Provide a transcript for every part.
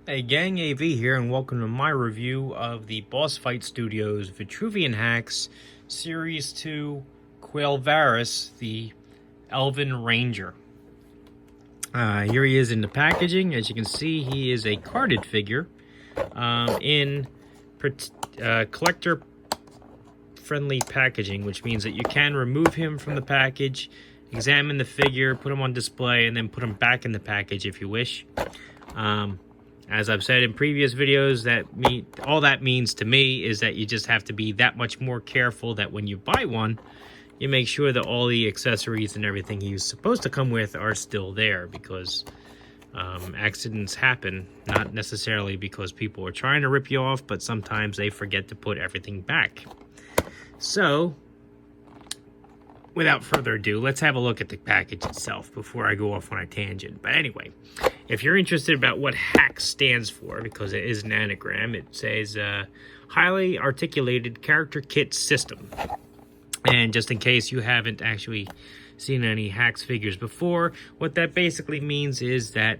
Hey gang, AV here, and welcome to my review of the Boss Fight Studios Vitruvian Hacks Series 2 Quail Varis, the Elven Ranger. Here he is in the packaging. As you can see, he is a carded figure in collector-friendly packaging, which means that you can remove him from the package, examine the figure, put him on display, and then put him back in the package if you wish. As I've said in previous videos, all that means to me is that you just have to be that much more careful that when you buy one, you make sure that all the accessories and everything he's supposed to come with are still there, because accidents happen, not necessarily because people are trying to rip you off, but sometimes they forget to put everything back. So, without further ado, let's have a look at the package itself before I go off on a tangent. But anyway, if you're interested about what HACK stands for, because it is an anagram, it says Highly Articulated Character Kit System. And just in case you haven't actually seen any HACKS figures before, what that basically means is that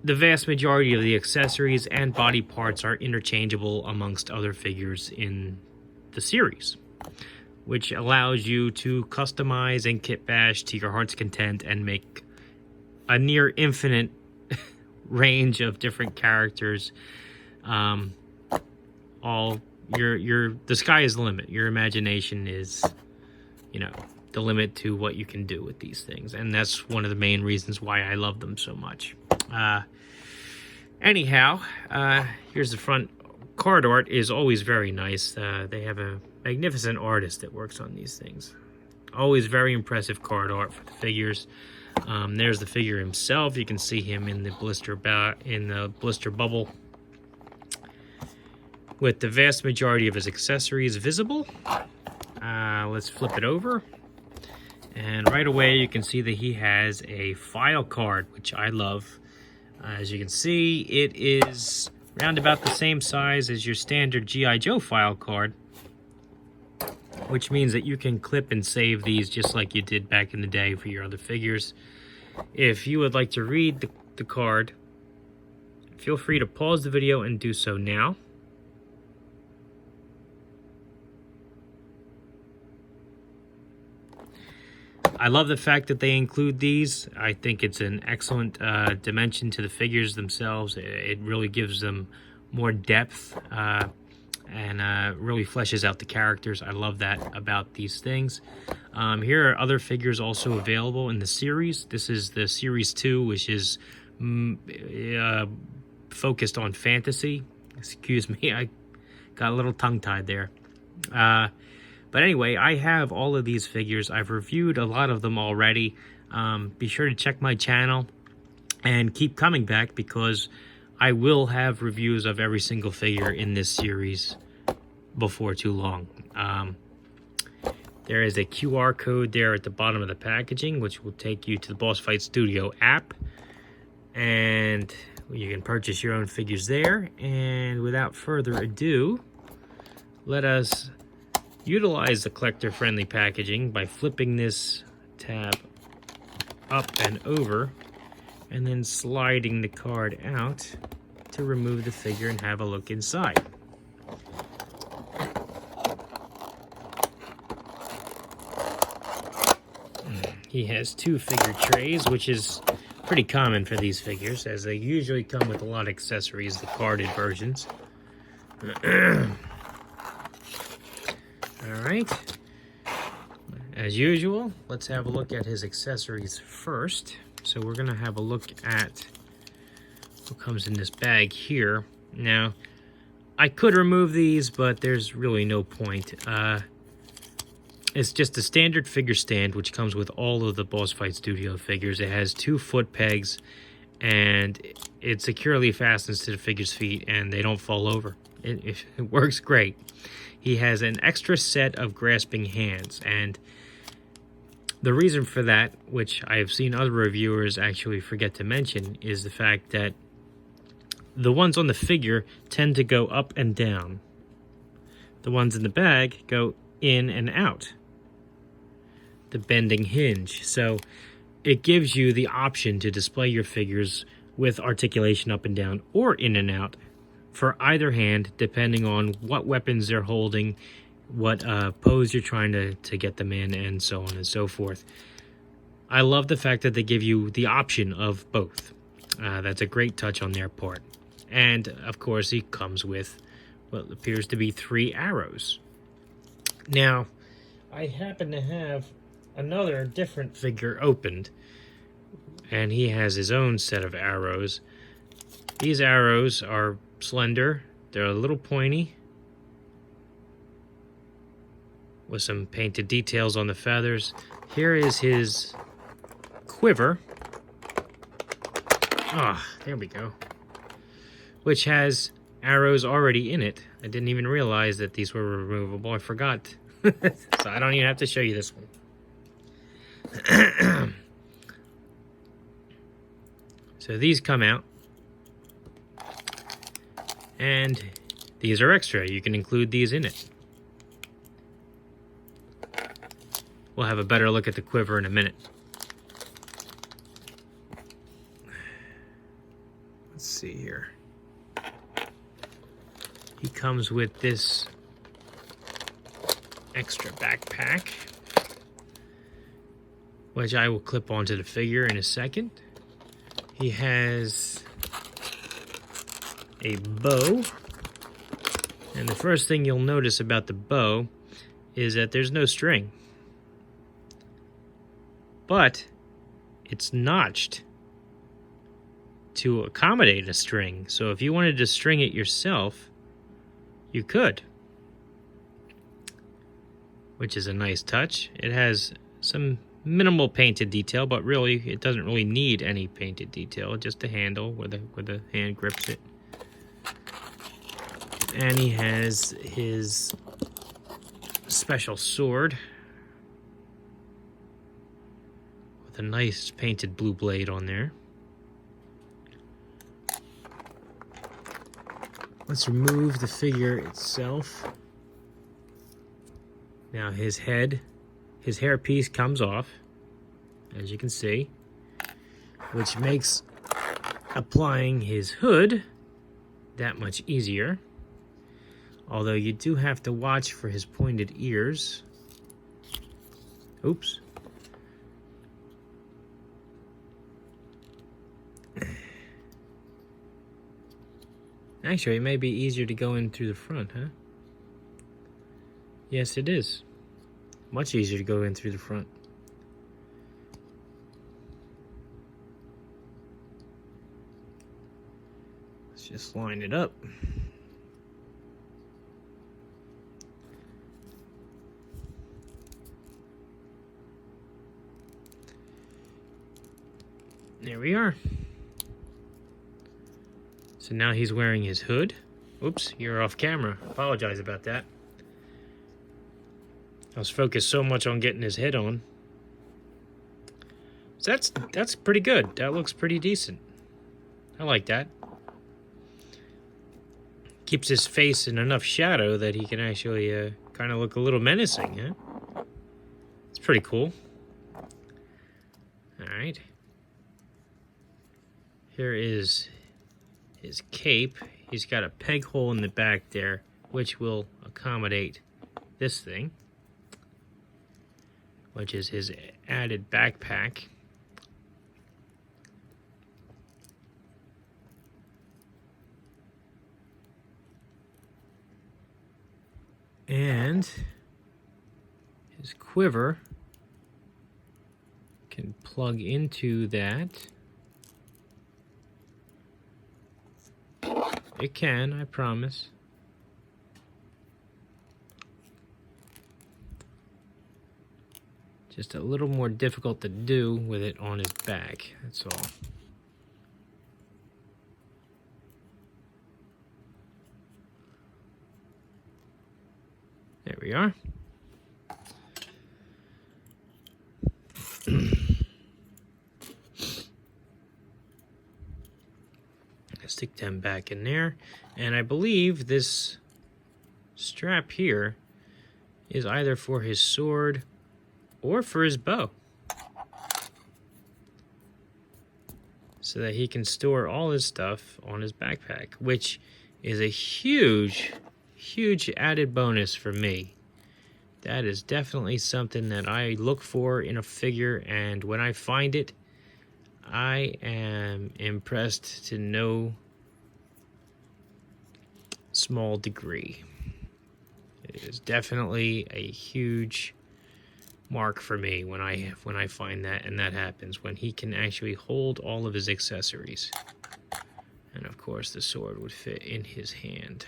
the vast majority of the accessories and body parts are interchangeable amongst other figures in the series, which allows you to customize and kit bash to your heart's content and make a near infinite range of different characters. The sky is the limit. Your imagination is, the limit to what you can do with these things, and that's one of the main reasons why I love them so much. Anyhow, here's the front. Card art is always very nice. They have a magnificent artist that works on these things. Always very impressive card art for the figures. There's the figure himself. You can see him in the blister bubble, with the vast majority of his accessories visible. Let's flip it over, and right away you can see that he has a file card, which I love. As you can see, it is round about the same size as your standard G.I. Joe file card, which means that you can clip and save these just like you did back in the day for your other figures. If you would like to read the card, feel free to pause the video and do so now. I love the fact that they include these. I think it's an excellent dimension to the figures themselves. It really gives them more depth and really fleshes out the characters. I love that about these things. Here are other figures also available in the series. This is the Series 2, which is focused on fantasy. Excuse me, I got a little tongue-tied there. But anyway, I have all of these figures. I've reviewed a lot of them already. Be sure to check my channel and keep coming back, because I will have reviews of every single figure in this series before too long. There is a QR code there at the bottom of the packaging, which will take you to the Boss Fight Studio app, and you can purchase your own figures there. And without further ado, let us utilize the collector-friendly packaging by flipping this tab up and over, and then sliding the card out to remove the figure and have a look inside. He has two figure trays, which is pretty common for these figures, as they usually come with a lot of accessories, the carded versions. Alright, as usual, let's have a look at his accessories first. So we're going to have a look at what comes in this bag here. Now, I could remove these, but there's really no point. It's just a standard figure stand, which comes with all of the Boss Fight Studio figures. It has 2 foot pegs, and it securely fastens to the figure's feet, and they don't fall over. It works great. He has an extra set of grasping hands, and the reason for that, which I have seen other reviewers actually forget to mention, is the fact that the ones on the figure tend to go up and down. The ones in the bag go in and out. The bending hinge. So it gives you the option to display your figures with articulation up and down or in and out for either hand, depending on what weapons they're holding, what pose you're trying to get them in, and so on and so forth. I love the fact that they give you the option of both. That's a great touch on their part. And, of course, he comes with what appears to be 3 arrows. Now, I happen to have another different figure opened, and he has his own set of arrows. These arrows are slender. They're a little pointy, with some painted details on the feathers. Here is his quiver. There we go. Which has arrows already in it. I didn't even realize that these were removable. I forgot. So I don't even have to show you this one. So these come out. And these are extra. You can include these in it. We'll have a better look at the quiver in a minute. Let's see here. He comes with this extra backpack, which I will clip onto the figure in a second. He has a bow. And the first thing you'll notice about the bow is that there's no string. But it's notched to accommodate a string. So if you wanted to string it yourself, you could. Which is a nice touch. It has some minimal painted detail, but really it doesn't really need any painted detail, just a handle where the hand grips it. And he has his special sword with a nice painted blue blade on there. Let's remove the figure itself. Now his head, his hairpiece comes off, as you can see, which makes applying his hood that much easier. Although you do have to watch for his pointed ears. Oops. Actually, it may be easier to go in through the front, huh? Yes, it is. Much easier to go in through the front. Let's just line it up. There we are. So now he's wearing his hood. Oops, you're off camera. Apologize about that. I was focused so much on getting his head on. So that's pretty good. That looks pretty decent. I like that. Keeps his face in enough shadow that he can actually kind of look a little menacing, huh? It's pretty cool. Alright. Here is his cape. He's got a peg hole in the back there, which will accommodate this thing, which is his added backpack. And his quiver can plug into that. It can, I promise. Just a little more difficult to do with it on his back, that's all. There we are. Stick them back in there, and I believe this strap here is either for his sword or for his bow. So so that he can store all his stuff on his backpack, which is a huge added bonus for me. That is definitely something that I look for in a figure, and when I find it, I am impressed to no small degree. It is definitely a huge mark for me when I find that, and that happens when he can actually hold all of his accessories. And of course the sword would fit in his hand.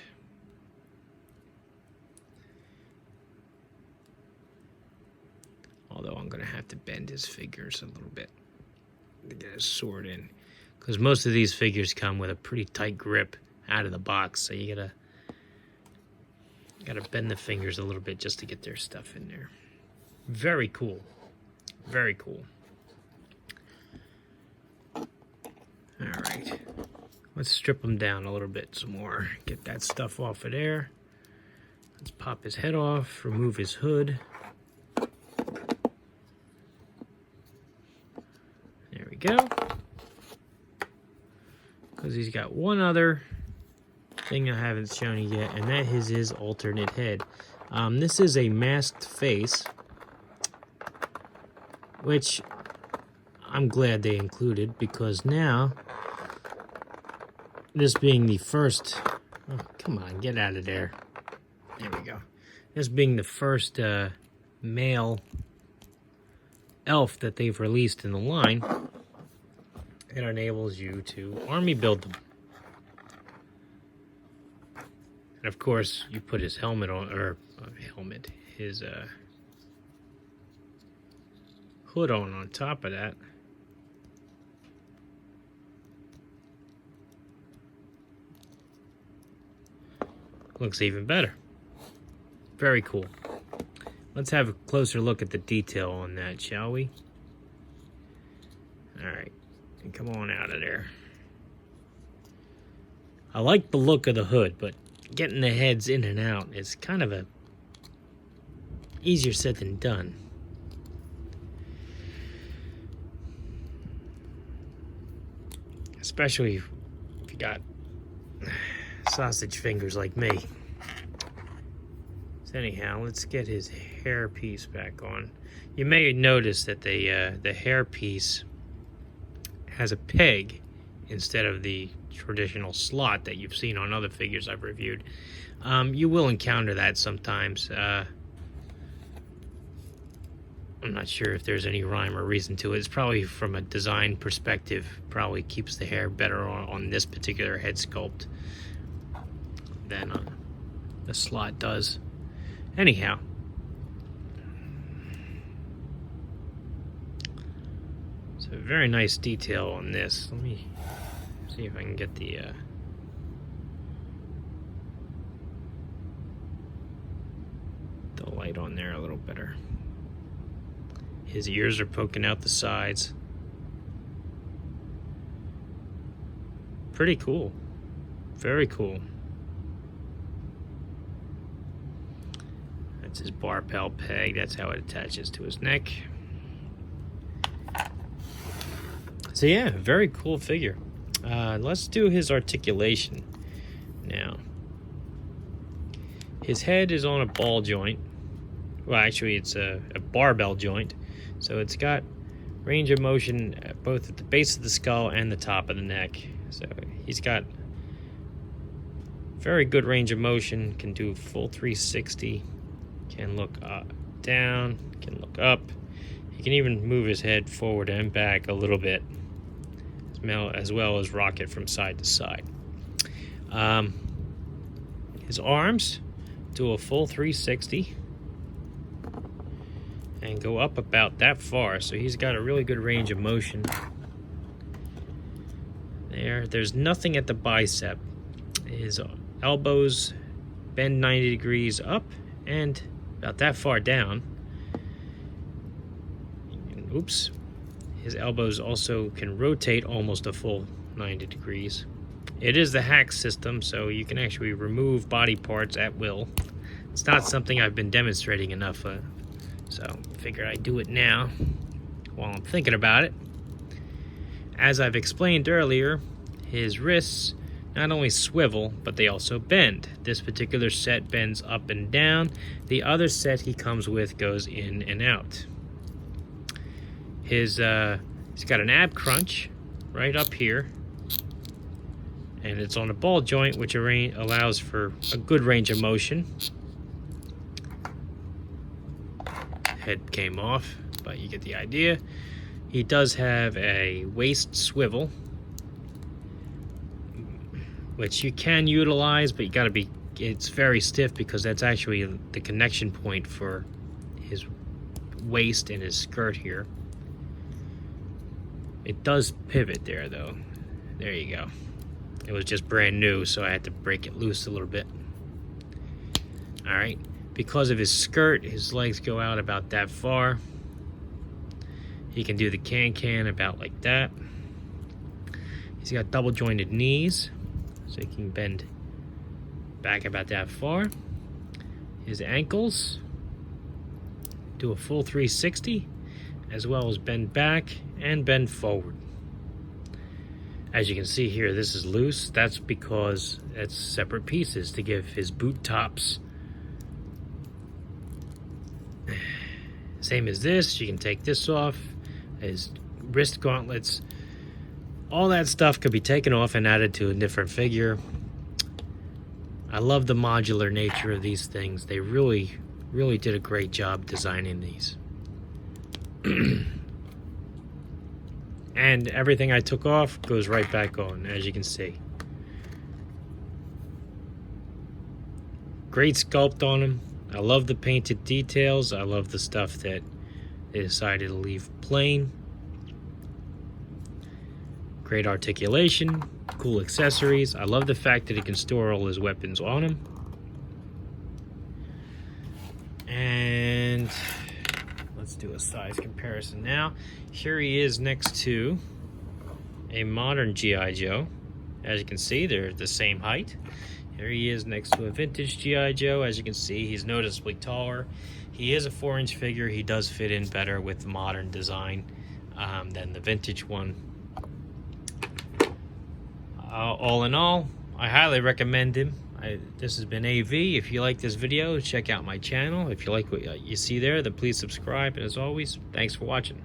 Although I'm gonna have to bend his figures a little bit to get his sword in, because most of these figures come with a pretty tight grip out of the box, so you gotta bend the fingers a little bit just to get their stuff in there. Very cool. Very cool. Alright. Let's strip him down a little bit some more. Get that stuff off of there. Let's pop his head off, remove his hood. There we go. Because he's got one other thing I haven't shown you yet, and that is his alternate head. This is a masked face, which I'm glad they included, because now, this being the first... Oh, come on, get out of there. There we go. This being the first male elf that they've released in the line, it enables you to army build them. And of course, you put his helmet on, or his hood on top of that. Looks even better. Very cool. Let's have a closer look at the detail on that, shall we? Alright, come on out of there. I like the look of the hood, but getting the heads in and out is kind of easier said than done. Especially if you got sausage fingers like me. So anyhow, let's get his hair piece back on. You may notice that the hair piece has a peg instead of the traditional slot that you've seen on other figures I've reviewed. You will encounter that sometimes. I'm not sure if there's any rhyme or reason to it. It's probably from a design perspective, probably keeps the hair better on this particular head sculpt than the slot does. Anyhow, it's a very nice detail on this. Let me see if I can get the light on there a little better. His ears are poking out the sides. Pretty cool. Very cool. That's his barbell peg. That's how it attaches to his neck. So yeah, very cool figure. Let's do his articulation now. His head is on a ball joint. Well, actually, it's a barbell joint. So it's got range of motion both at the base of the skull and the top of the neck. So he's got very good range of motion, can do full 360, can look up, down, can look up. He can even move his head forward and back a little bit, as well as rock it from side to side. His arms do a full 360 and go up about that far, so he's got a really good range of motion. There's nothing at the bicep. His elbows bend 90 degrees up and about that far down. Oops. His elbows also can rotate almost a full 90 degrees. It is the hack system, so you can actually remove body parts at will. It's not something I've been demonstrating enough, so I figured I'd do it now while I'm thinking about it. As I've explained earlier, his wrists not only swivel, but they also bend. This particular set bends up and down. The other set he comes with goes in and out. He's got an ab crunch right up here, and it's on a ball joint, which allows for a good range of motion. Head came off, but you get the idea. He does have a waist swivel, which you can utilize, but you gotta be, it's very stiff because that's actually the connection point for his waist and his skirt here. It does pivot there though. There you go. It was just brand new, so I had to break it loose a little bit. All right, because of his skirt, his legs go out about that far. He can do the can about like that. He's got double jointed knees, so he can bend back about that far. His ankles do a full 360, as well as bend back and bend forward. As you can see here, this is loose. That's because it's separate pieces to give his boot tops. Same as this, you can take this off. His wrist gauntlets, all that stuff could be taken off and added to a different figure. I love the modular nature of these things. They really did a great job designing these. And everything I took off goes right back on, as you can see. Great sculpt on them. I love the painted details. I love the stuff that they decided to leave plain. Great articulation, cool accessories. I love the fact that he can store all his weapons on him. And let's do a size comparison now. Here he is next to a modern G.I. Joe. As you can see, they're the same height. Here he is next to a vintage G.I. Joe. As you can see, he's noticeably taller. He is a 4-inch figure. He does fit in better with the modern design than the vintage one. All in all, I highly recommend him. This has been AV. If you like this video, check out my channel. If you like what you see there, then please subscribe. And as always, thanks for watching.